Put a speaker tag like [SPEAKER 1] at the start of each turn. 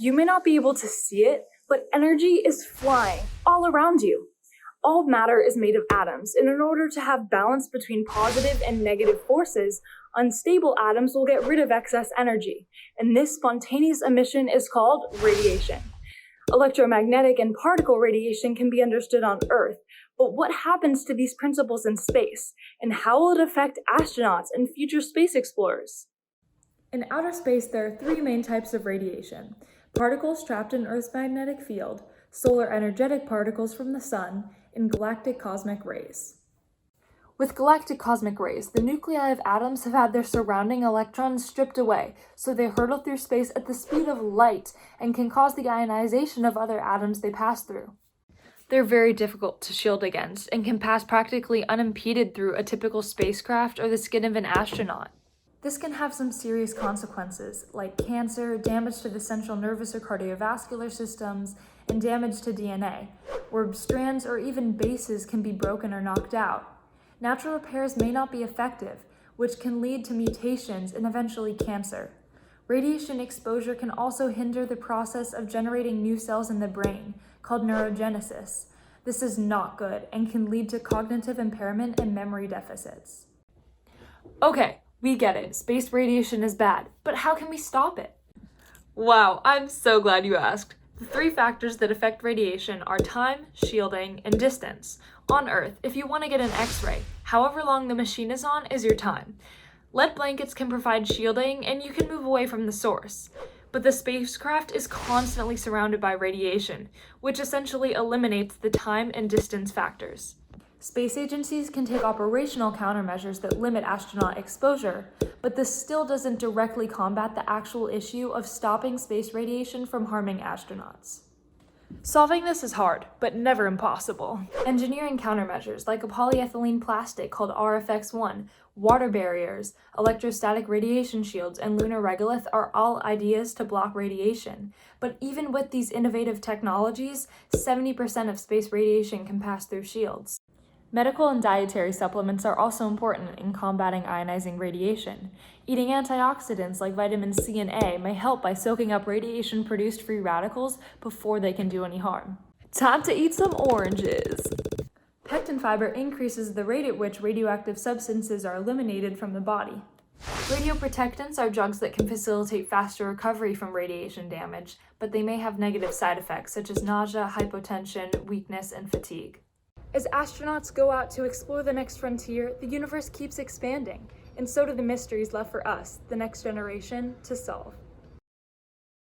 [SPEAKER 1] You may not be able to see it, but energy is flying all around you. All matter is made of atoms, and in order to have balance between positive and negative forces, unstable atoms will get rid of excess energy, and this spontaneous emission is called radiation. Electromagnetic and particle radiation can be understood on Earth, but what happens to these principles in space, and how will it affect astronauts and future space explorers?
[SPEAKER 2] In outer space, there are three main types of radiation: particles trapped in Earth's magnetic field, solar energetic particles from the sun, and galactic cosmic rays. With galactic cosmic rays, the nuclei of atoms have had their surrounding electrons stripped away, so they hurtle through space at the speed of light and can cause the ionization of other atoms they pass through. They're very difficult to shield against and can pass practically unimpeded through a typical spacecraft or the skin of an astronaut. This can have some serious consequences, like cancer, damage to the central nervous or cardiovascular systems, and damage to DNA, where strands or even bases can be broken or knocked out. Natural repairs may not be effective, which can lead to mutations and eventually cancer. Radiation exposure can also hinder the process of generating new cells in the brain, called neurogenesis. This is not good and can lead to cognitive impairment and memory deficits. Okay, we get it. Space radiation is bad, but how can we stop it? Wow, I'm so glad you asked. The three factors that affect radiation are time, shielding, and distance. On Earth, if you want to get an X-ray, however long the machine is on is your time. Lead blankets can provide shielding, and you can move away from the source. But the spacecraft is constantly surrounded by radiation, which essentially eliminates the time and distance factors. Space agencies can take operational countermeasures that limit astronaut exposure, but this still doesn't directly combat the actual issue of stopping space radiation from harming astronauts. Solving this is hard, but never impossible. Engineering countermeasures like a polyethylene plastic called RFX-1, water barriers, electrostatic radiation shields, and lunar regolith are all ideas to block radiation. But even with these innovative technologies, 70% of space radiation can pass through shields. Medical and dietary supplements are also important in combating ionizing radiation. Eating antioxidants like vitamin C and A may help by soaking up radiation-produced free radicals before they can do any harm. Time to eat some oranges! Pectin fiber increases the rate at which radioactive substances are eliminated from the body. Radioprotectants are drugs that can facilitate faster recovery from radiation damage, but they may have negative side effects such as nausea, hypotension, weakness, and fatigue. As astronauts go out to explore the next frontier, the universe keeps expanding, and so do the mysteries left for us, the next generation, to solve.